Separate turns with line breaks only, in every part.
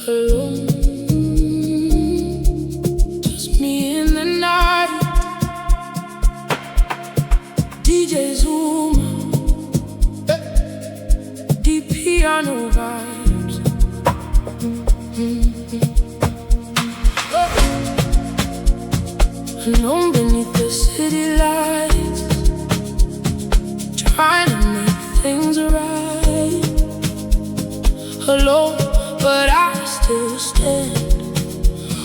Alone, just me in the night. DJ Zuma, deep piano vibes. Alone beneath the city lights, trying to make things right. Alone, but I still stand,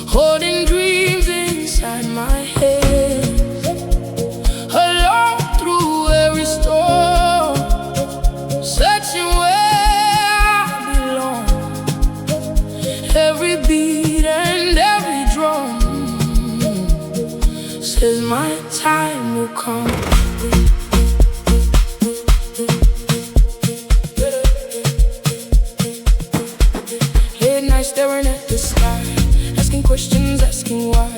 holding dreams inside my head. Alone through every storm, searching where I belong. Every beat and every drum says my time will come. Staring at the sky, asking questions, asking why.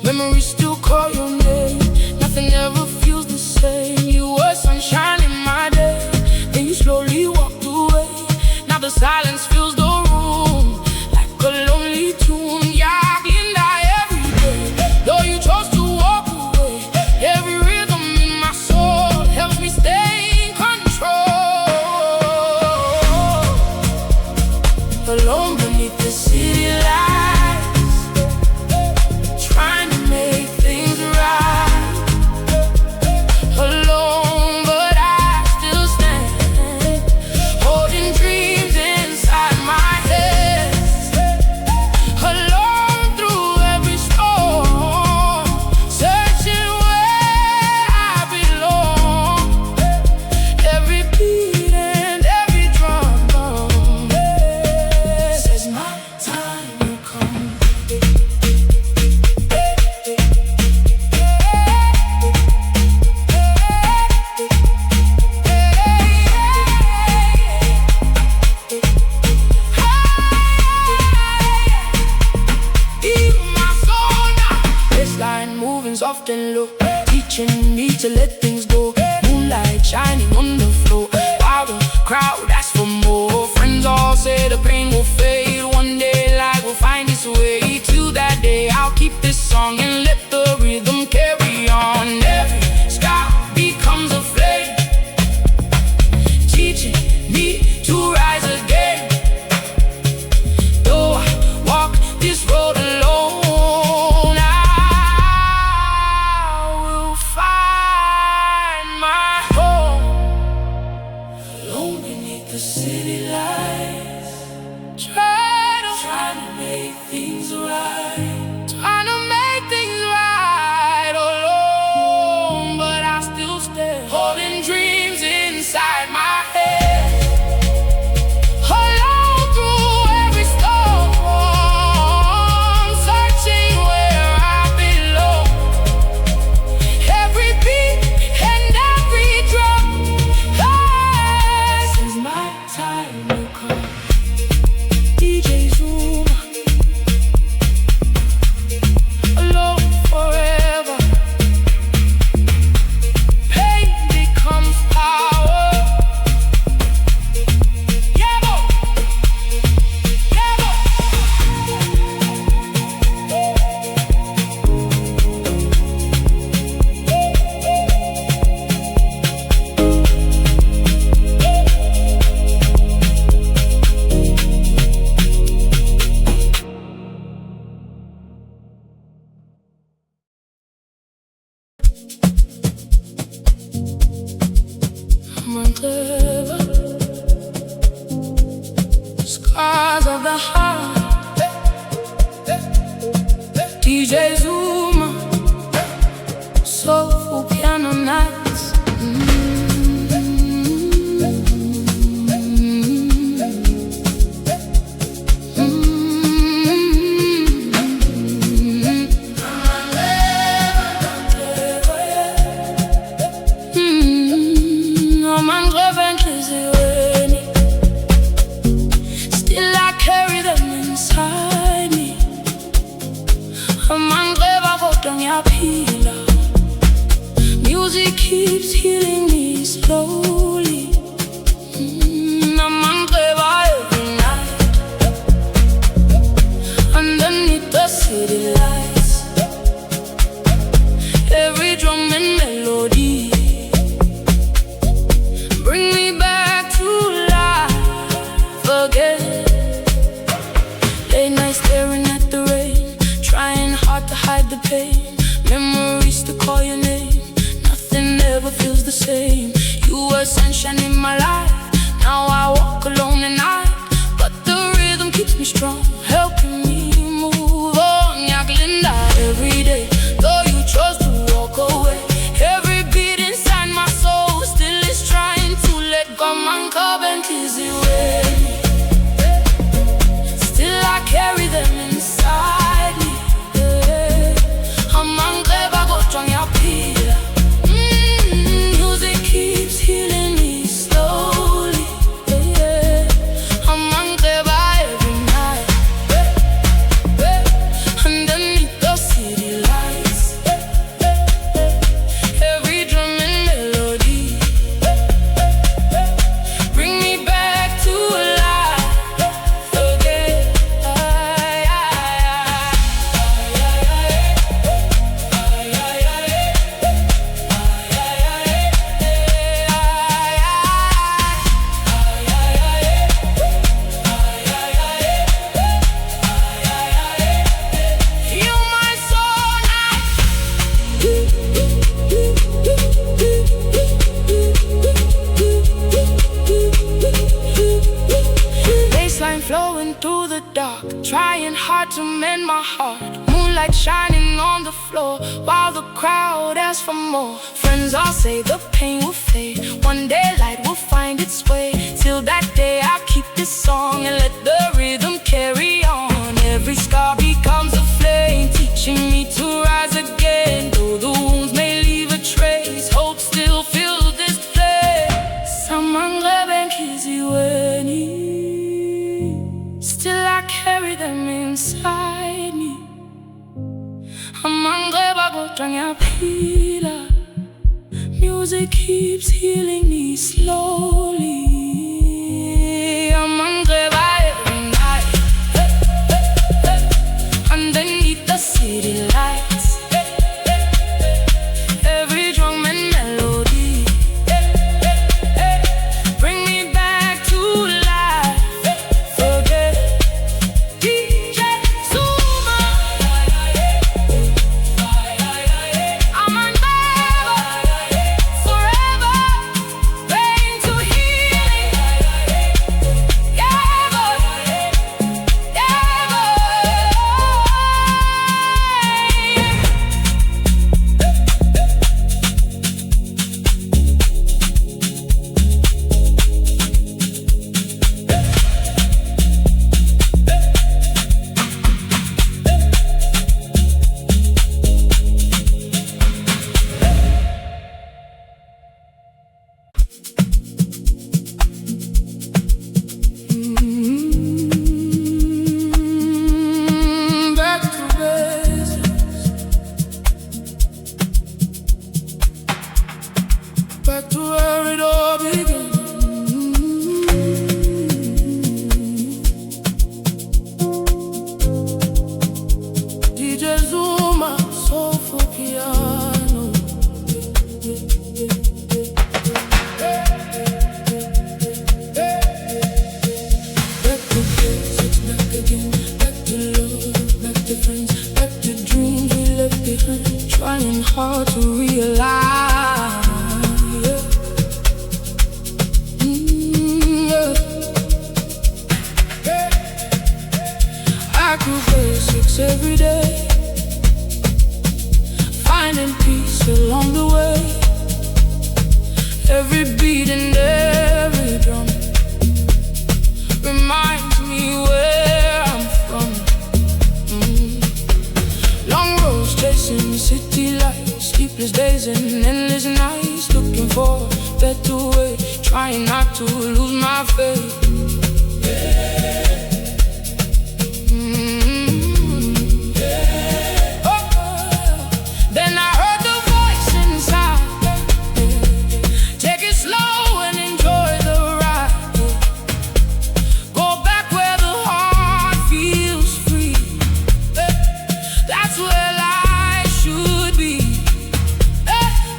Memories still call your name. Nothing ever feels the same. You were sunshine in my day, then you slowly walked away. Now the silence fills the room like a lonely tune. Yeah, and I every day, though you chose to walk away. Every rhythm in my soul helps me stay in control. Alone beneath the city lights, trying to make things right. Alone, but I still stand, holding dreams inside my head. Alone through every storm, searching where I belong. Every beat and every drum says my time will come. Even my soul now, bassline moving soft and low, teaching me to let things go. Moonlight shining on the floor, while the crowd asks for more. Friends all say the pain will fade one day, light will find its way. Till that day, I'll keep this song and let the rhythm carry on. Every sky becomes a flame, teaching me to rise again. Though I walk this road alone, I will find my home. Alone beneath the city lights, trying to make things right. Trying to make things right. Alone, but I still stand, holding dreams inside my head. Alone through every storm, searching where I belong. Every beat and every drum says my time will come. DJ Zuma, alone forever. Pain becomes power. Yabo, yabo. Clever scars of the heart. DJ Zuma, soulful piano nights. Still I carry them inside me. the same. You were sunshine in my life. Now I walk alone at night, but the rhythm keeps me strong, helping me move on. Yaklinda every day, though you chose to walk away. Every beat inside my soul still is trying to let go. Man and easy way. Still I carry them inside me. I'm ungleba go strong ya pila. Music keeps healing me slowly. I'm ungleba every night. Underneath the city lights, every drum and melody bring me back to life again. You're my soul now. Bassline flowing through the dark, trying hard to mend my heart. Moonlight shining on the floor while the crowd asks for more. Friends all say the pain will fade. One day light will find its way. Till that day I'll keep this song and let the rhythm carry on. Every scar becomes a flame, teaching me to rise again. Though the wounds may leave a trace, hope still fills this place. Still I carry them inside me. Music keeps healing me slowly. Every night, underneath the city lights, every drum and melody bring me back to life. Forget DJ Zuma. I'm unbearable forever, pain to healing. Yeah, boy. Yeah, back to basics, back to where it all began. DJ Zuma, Soulful piano. Back to basics, back again. Back to love, back to friends, back to dreams we left behind. Trying hard to realize. I do basics every day, finding peace along the way. Every beat and every drum reminds me where I'm from. Long roads chasing city lights, sleepless days and endless nights, looking for a better way, trying not to lose my faith. Then I heard the voice inside, take it slow and enjoy the ride. Go back where the heart feels free. That's where life should be.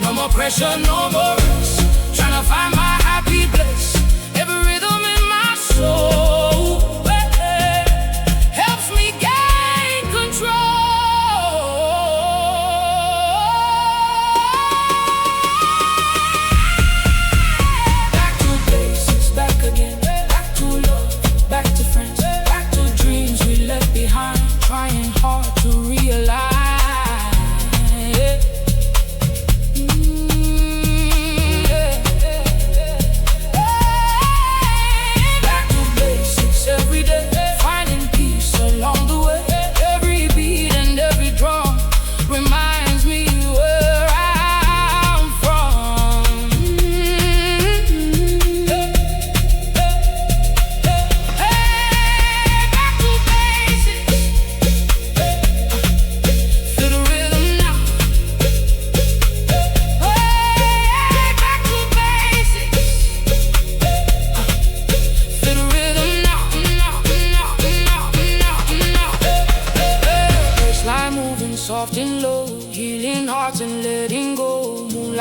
No more pressure, no more rest, trying to find my happy place. Every rhythm in my soul helps me gain control.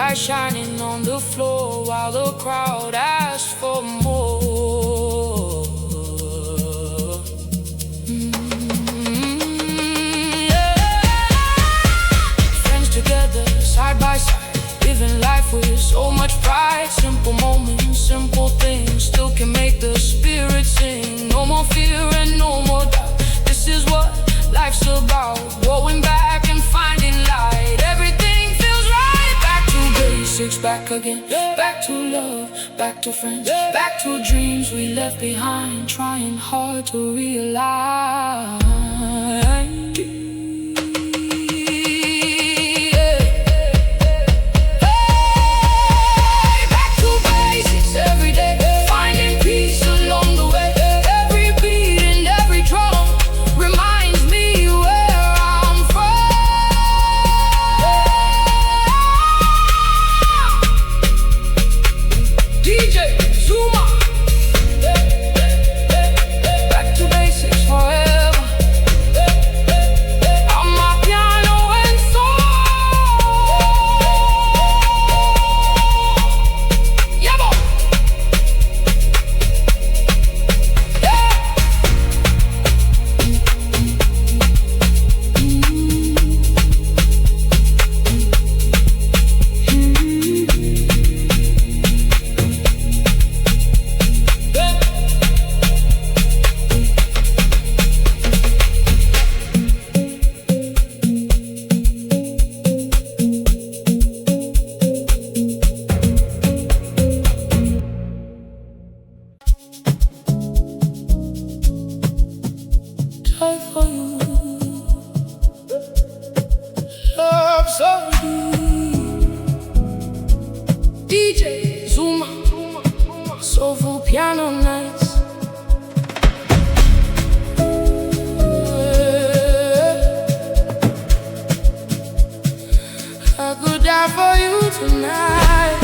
light shining on the floor while the crowd asks for more. Friends together, side by side, living life with so much pride. Simple moments, simple things still can make the spirit sing. No more fear and no more doubt. This is what life's about. Going back and finding light. Everything feels right. Back to basics, back again. Back to love, back to friends, back to dreams we left behind. Trying hard to realize. Zuma, back to basics forever. Amapiano and soul. Yabo. Die for you, love so deep. DJ Zuma, Soulful piano nights. I could die for you tonight.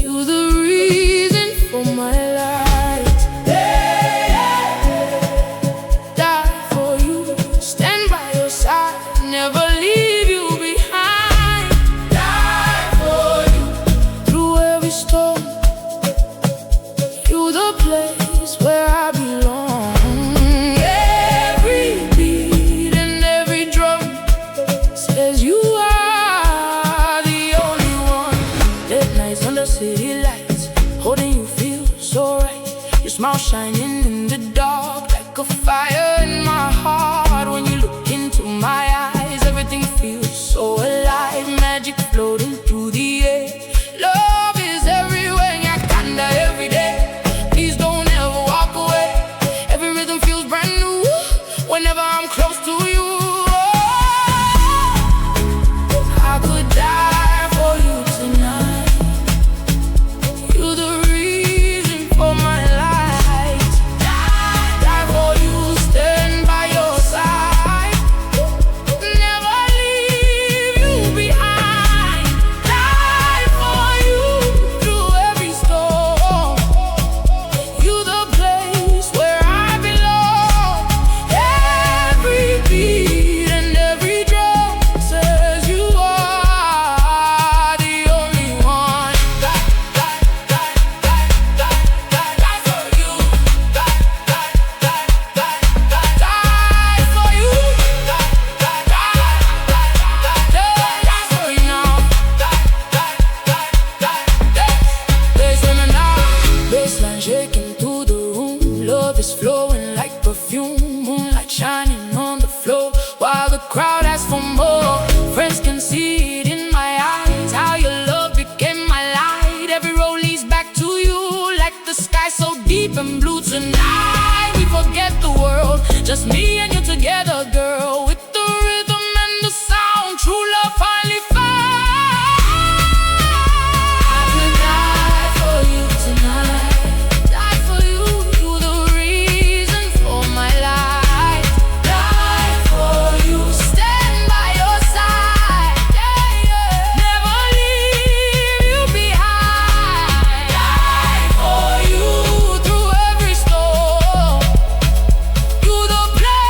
You the reason for my life. Die for you, stand by your side, never leave you behind. Die for you, through every storm. You the place where I belong. Every beat and every drum says you are the only one. Late nights under city lights, holding you feels so right. Your smile shining in the dark like a fire in my heart. When you look into my eyes, everything feels so alive. Magic floating through the air. Love is everywhere, yakanda every day. Please don't ever walk away. Every rhythm feels brand new whenever I'm close to you. I could die for you tonight. You the reason for my life. Die for you, stand by your side, never leave you behind. Die for you, through every storm. You the place where I belong. Every beat and every drum says you are the only one. Die for you. Die for you. Die for you now. There's women now. Bassline shaking through the room. Love is flowing like perfume. Moonlight shining on the floor while the crowd asks for more. Friends can see it in my eyes, how your love became my light. Every road leads back to you, like the sky so deep and blue. Tonight we forget the world, just me and you together, girl. With the rhythm and the sound, true love finally found. I could die for you tonight. Die for you, you the reason for my life. Die for you, stand by your side. Never leave you behind. Die for you, through every storm. You the place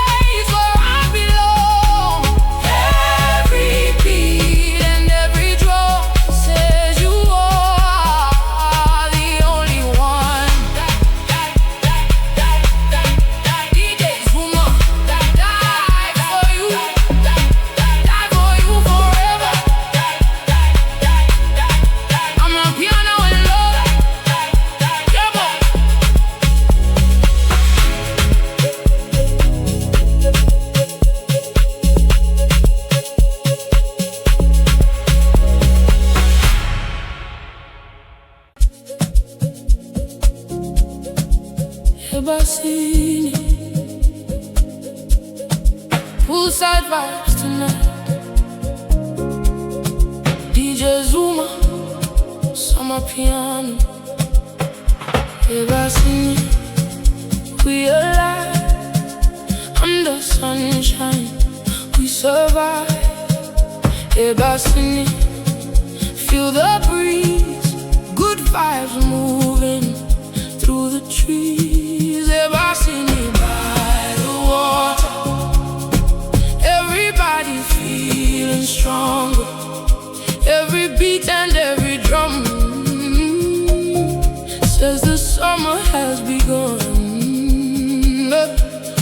basslines, poolside vibes tonight. DJ Zuma, Amapiano. Basslines, we alive under sunshine. We survive. Basslines, feel the breeze, good vibes moving through the trees. Basslines by the water, everybody feeling stronger. Every beat and every drum says the summer has begun.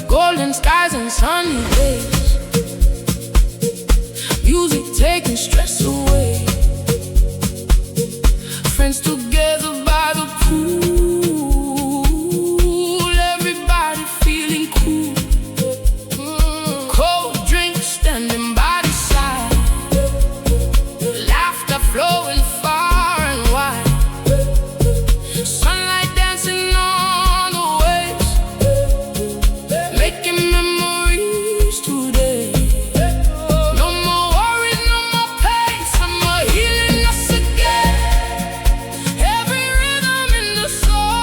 Golden skies and sunny days, music taking stress away. Friends together by the pool, everybody feeling cool. Cold drinks standing by the side, laughter flowing far and wide. Sunlight dancing on the waves, making memories today. No more worries, no more pain, summer healing us again. Every rhythm in the soul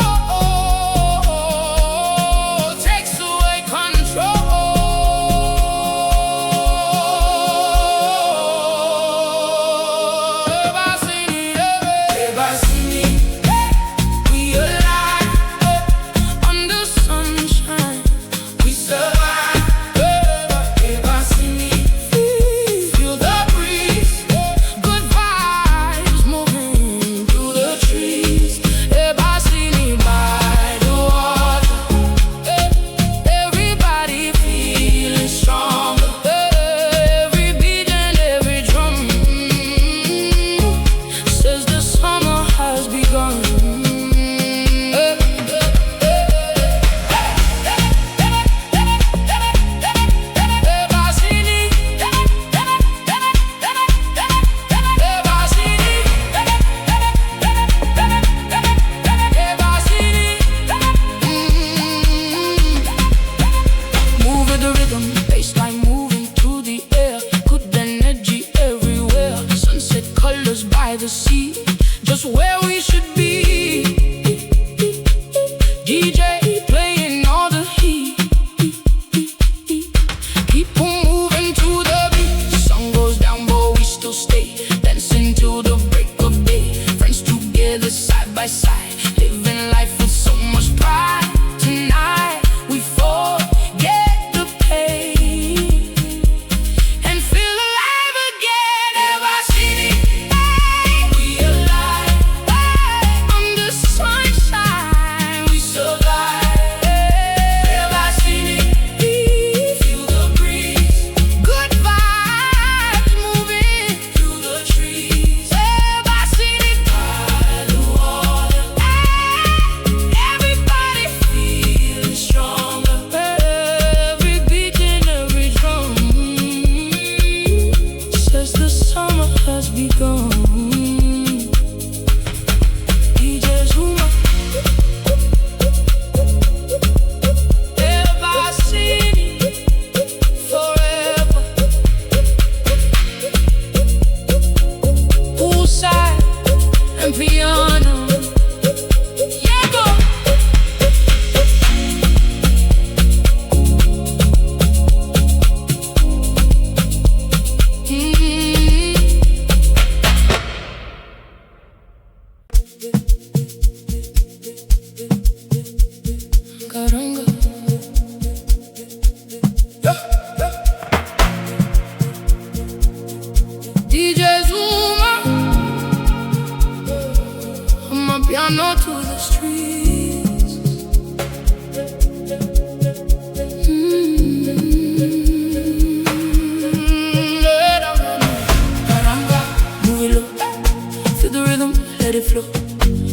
takes away control. Basslines, we alive under sunshine. We survive. Basslines, feel the breeze, good vibes moving through the trees. Basslines by the water, everybody feeling stronger. Every beat and every drum says the summer has begun. Move with the rhythm, bassline moving through the air. Good energy everywhere. Sunset colors by the sea, just where we should be. DJ playing all the heat. Keep on moving to the beat. Sun goes down, but we still stay dancing till the break of day. Friends together side by side, living life with so much pride. Tonight we forget the pain and feel alive again. Basslines, we alive under sunshine. We survive. Basslines, feel the breeze, good vibes moving through the trees. Basslines by the water, everybody feeling stronger. Every beat and every drum says the summer has begun. DJ Zuma, Basslines forever. Poolside and piano. Yeah, go. Caranga. DJ Zuma, Amapiano to the streets. Caranga, move it low, feel the rhythm, let it flow.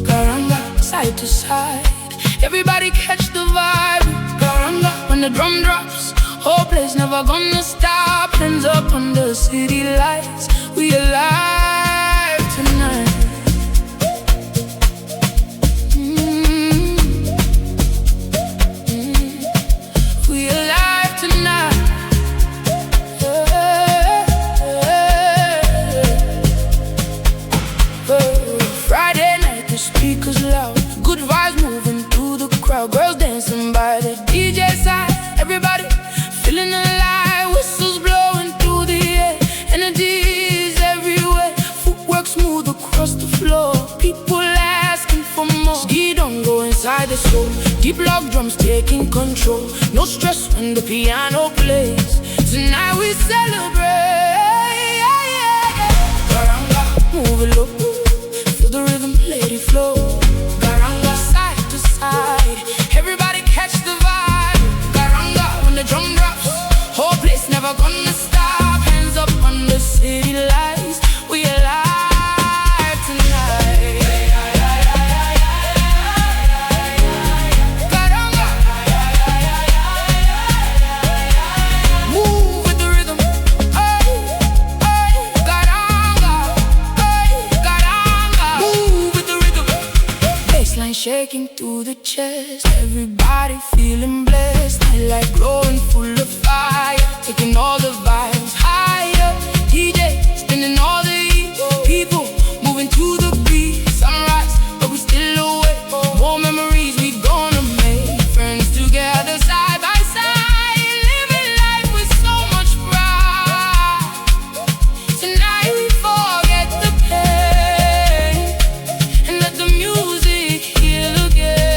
Caranga, side to side, everybody catch the vibe. Caranga, when the drum drops, whole place never gonna stop. Hands up under city lights, we alive tonight. speakers loud, good vibes moving through the crowd. Girls dancing by the DJ side, everybody feeling alive. Whistles blowing through the air, energies everywhere. Footwork smooth across the floor, people asking for more. Ski don't go inside the soul, deep lock drums taking control. No stress when the piano plays. Tonight we celebrate. Garanga, move it low, feel the rhythm, let it flow. Garanga, side to side, everybody catch the vibe. Garanga, when the drum drops, whole place never gonna stop. Hands up on the city lights, we alive tonight. Garanga, move with the rhythm. Garanga, garanga, move with the rhythm. Bassline shaking through the chest, everybody feeling blessed. I like glowing full of fire, taking all the vibes higher. DJ spinning all the heat, people moving to the beat. Sunrise, but we still awake. More memories we gonna make. Friends together side by side, living life with so much pride. Tonight we forget the pain and let the music heal again.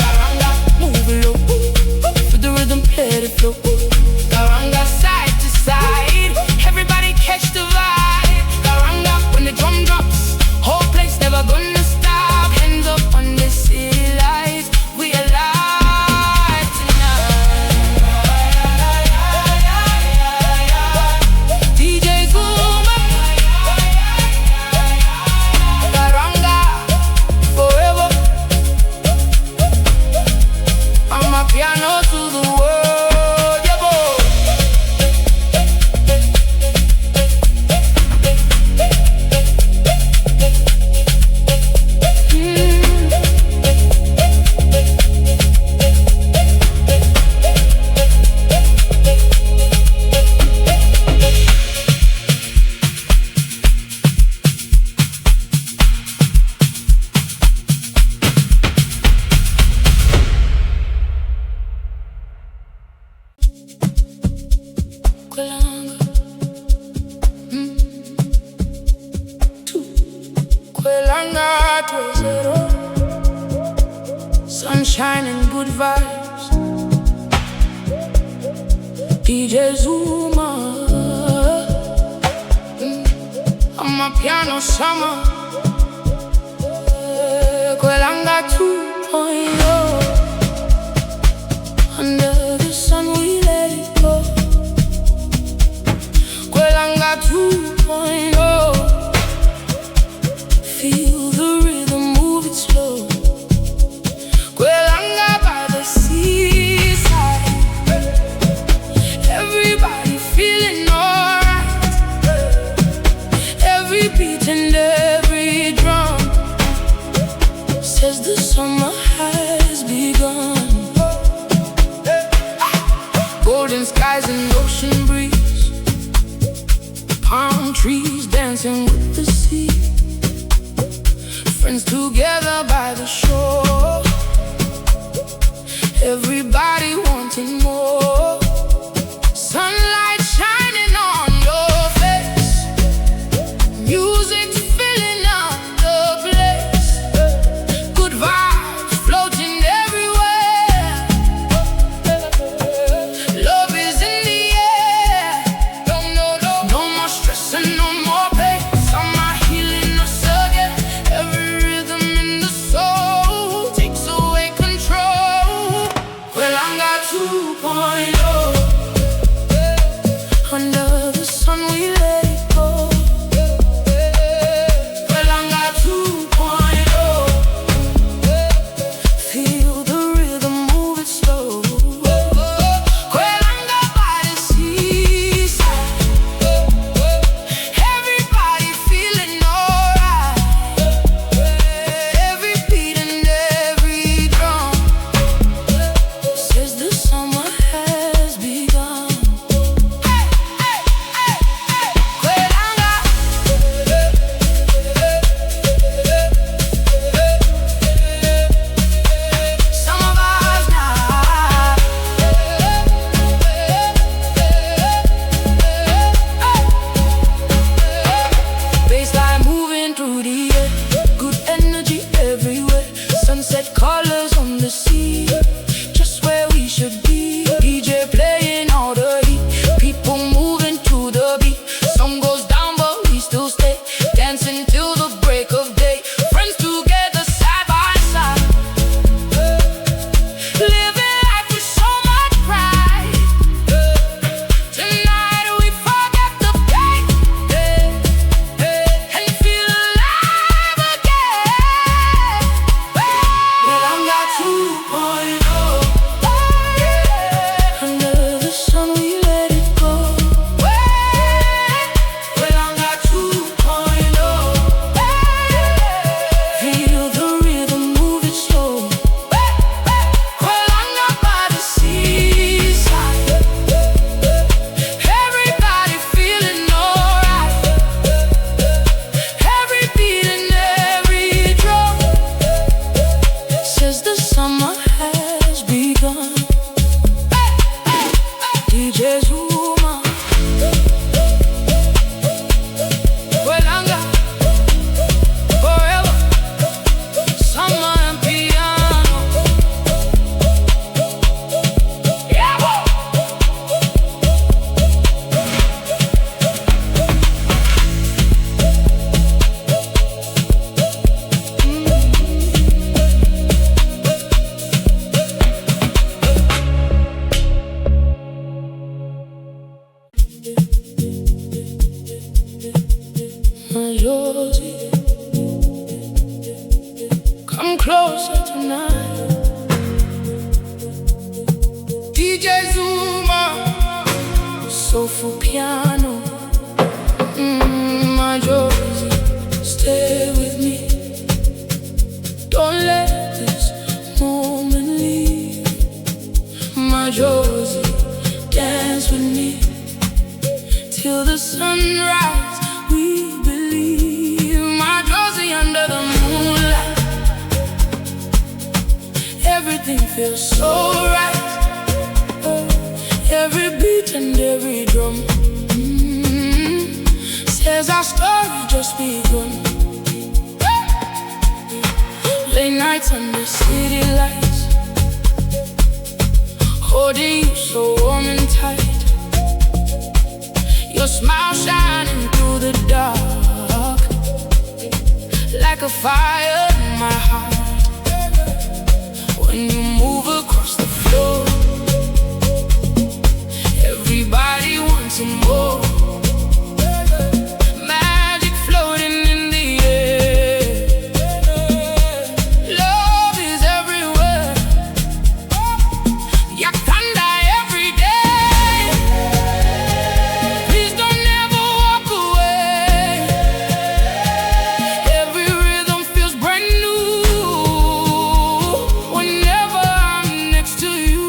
Garanga, move it low, for the rhythm, let it flow. Garanga, side to side, everybody catch the vibe. Garanga, when the drum drops, whole place never gonna stop. Hands up on the city lights, we alive tonight. DJ Zuma, Garanga, forever. Amapiano to the world, yeah, boy. Kwelanga, two. Kwelanga, twezero. Sunshine and good vibes. DJ Zuma, Amapiano summer. Kwelanga 2.0. Under the sun we let it go. Kwelanga 2.0. Feel the rhythm, move it slow. Kwelanga by the seaside, everybody feeling alright. Every beat and every drum says the summer has begun. Golden skies and ocean breeze, palm trees dancing with the sea. Friends together by the shore, everybody wanting more. Sunlight shining on your face, music's filling up the place. Good vibes floating everywhere. Love is in the air. No more stress and no more pain. Summer healing us again. Every rhythm in the soul takes away control. Kwelanga. my Josie, come closer tonight. DJ Zuma, Soulful piano. My Josie, stay with me. Don't let this moment leave. My Josie, dance with me till the sunrise. We believe. My Josie, under the moonlight, everything feels so right. Every beat and every drum says our story just begun. Late nights under city lights, holding you so warm and tight. Your smile shining through the dark, like a fire in my heart. When you move across the floor, everybody wants some more. Magic floating in the air. Love is everywhere. Yakanda every day. Please don't ever walk away. Every rhythm feels brand new whenever I'm next to you.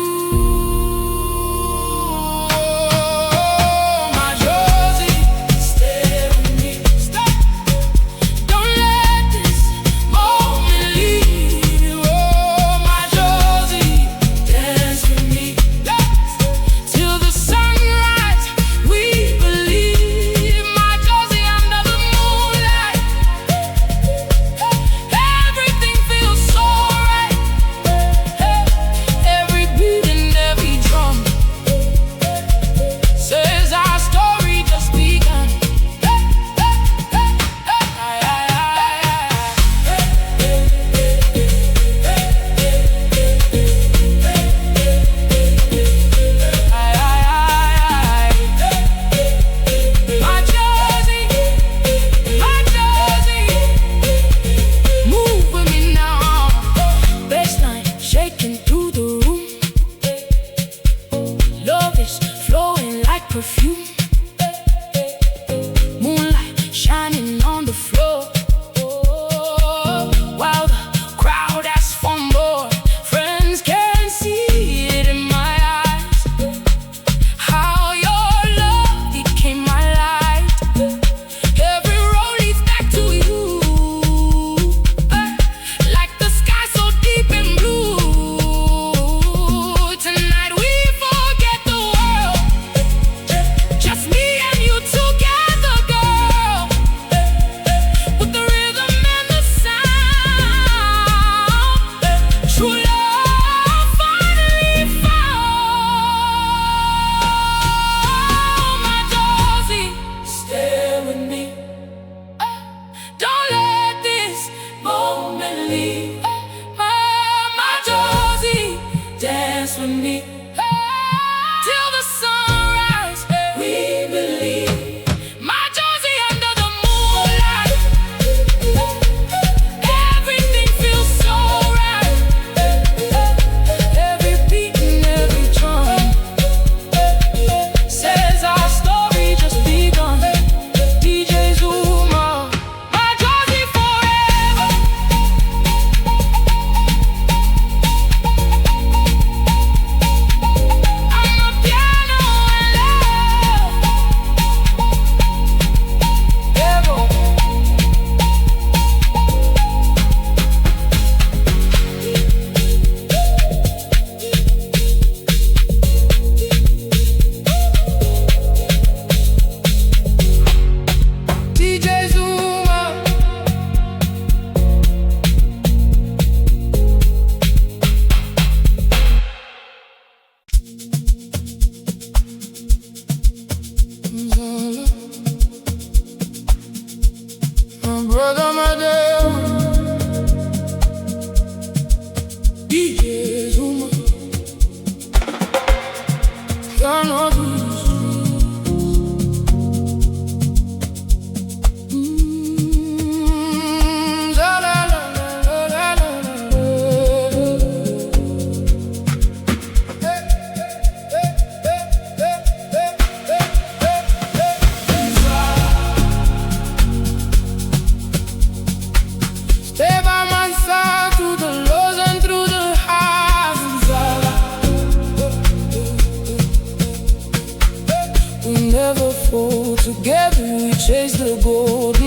gold.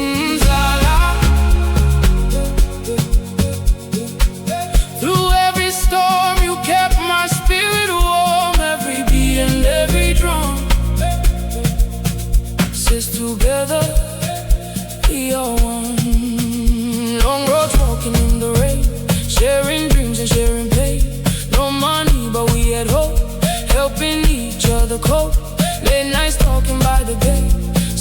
Zala. Through every storm you kept my spirit warm, every beat and every drum says together we are one. Long roads walking in the rain, sharing dreams and sharing pain. No money but we had hope, helping each other cope. Late nights talking by the gate,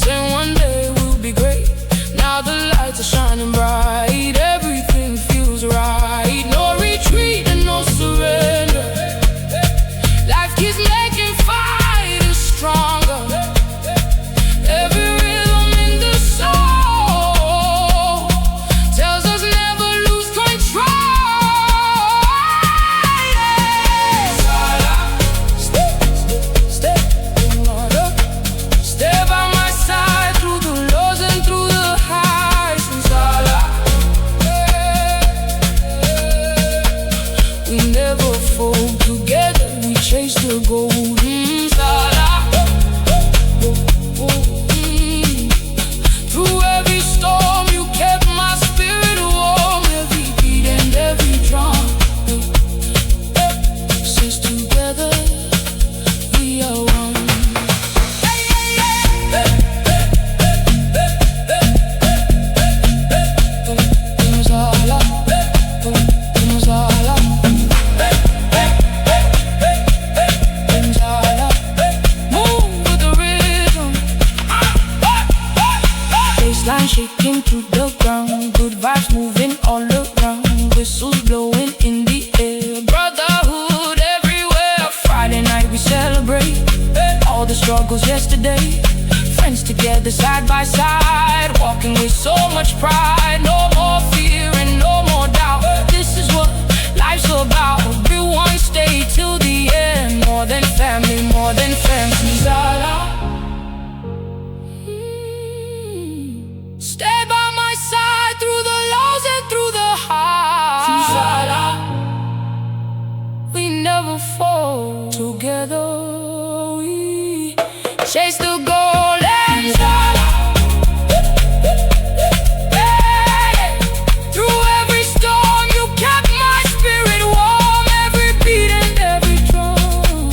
saying one day we'll be great. Now the lights are shining bright, everything feels right. No retreat and no surrender, life keeps making fighters stronger. Every rhythm in the soul tells us never lose control. Stay by my side through the lows and through the highs. We never fold, together we chase the gold. Through every storm you kept my spirit warm, every beat and every drum says together we are one. Bassline shaking through the ground, good vibes moving all around, whistles blowing in the air, brotherhood everywhere. Friday night we celebrate all the struggles yesterday, friends together side by side, walking with so much pride. No more fear and no more doubt, this is what life's about. Everyone stay till the end, more than family, more than family. Zala. Stay by my side through the lows and through the highs. We never fall, together we chase the goal. And through every storm you kept my spirit warm, every beat and every drum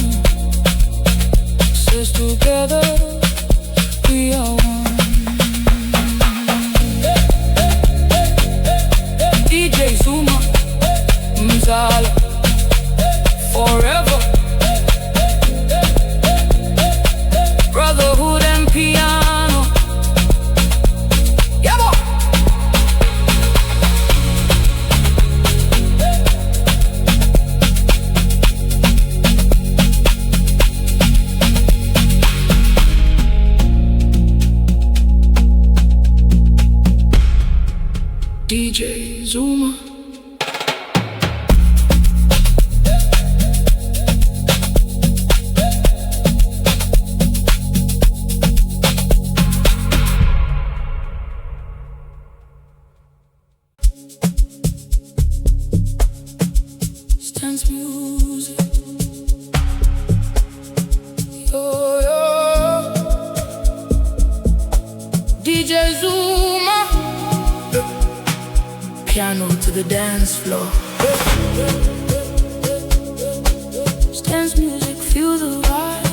says together we are one. DJ Zuma, Mzala, forever. Brotherhood and piano. Yeah, boy. DJ Zuma. Dance music. Yo, yo. DJ Zuma. Piano to the dance floor. Dance music, feel the vibe.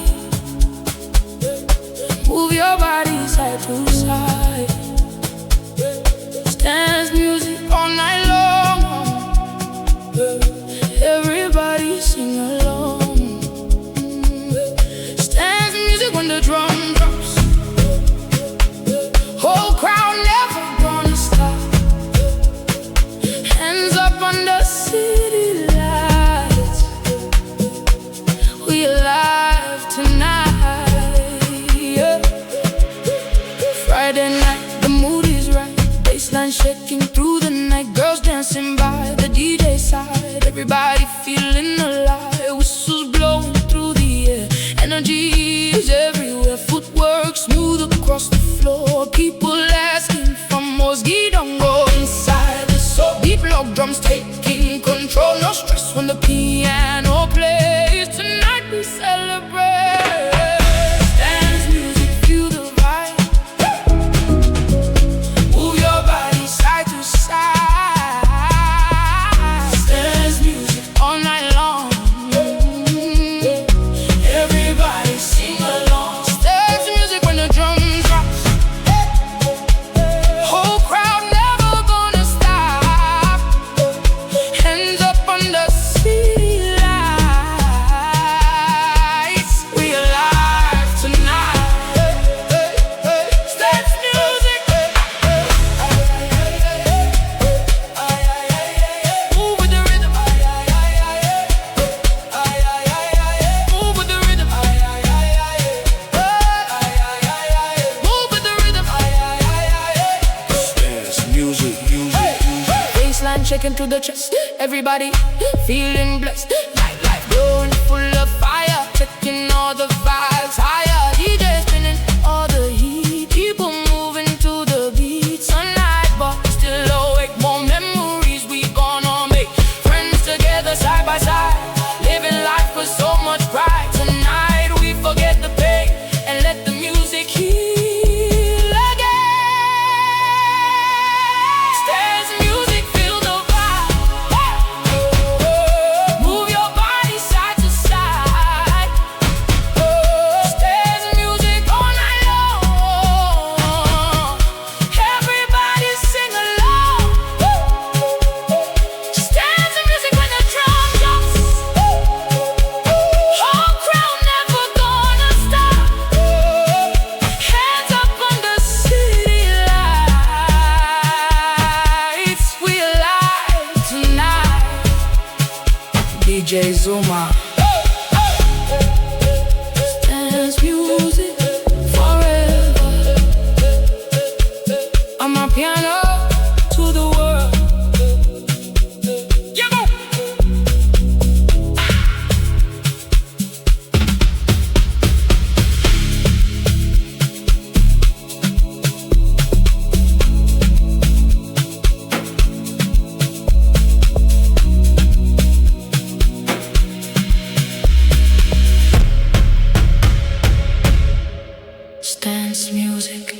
Move your body side to side. Dance music all night long. Everybody sing along. Dance music when the drum drops. Whole crowd never gonna stop. Hands up under city lights. We alive tonight, yeah. Friday night, the mood is right. Bassline shaking through the night. Girls dancing by the DJ side. Everybody feeling alive. Whistles blowing through the air. Energy is everywhere. Footwork smooth across the floor. People asking for more. Ski don't go inside the soul. Deep log drums taking control. No stress when the piano plays. Tonight we celebrate. Dance music, feel the vibe. shaking to the chest. Everybody feeling blessed. Nightlife blowing full of fire, checking all the vibes higher. DJ spinning all the heat, people moving to the beat. Sunlight, but still awake. More memories we gonna make. Friends together side by side, living life with so much pride. Tonight we forget the pain and let the music heal again. Stairs music, feel the vibe. Move your body side to side. Stairs music all night long. Everybody sing along. Stairs music when the drum drops. Whole crowd never gonna stop. Hands up under city lights. We alive tonight. DJ Zuma. Dance music forever. Amapiano to the world. Yeah, go. Dance music.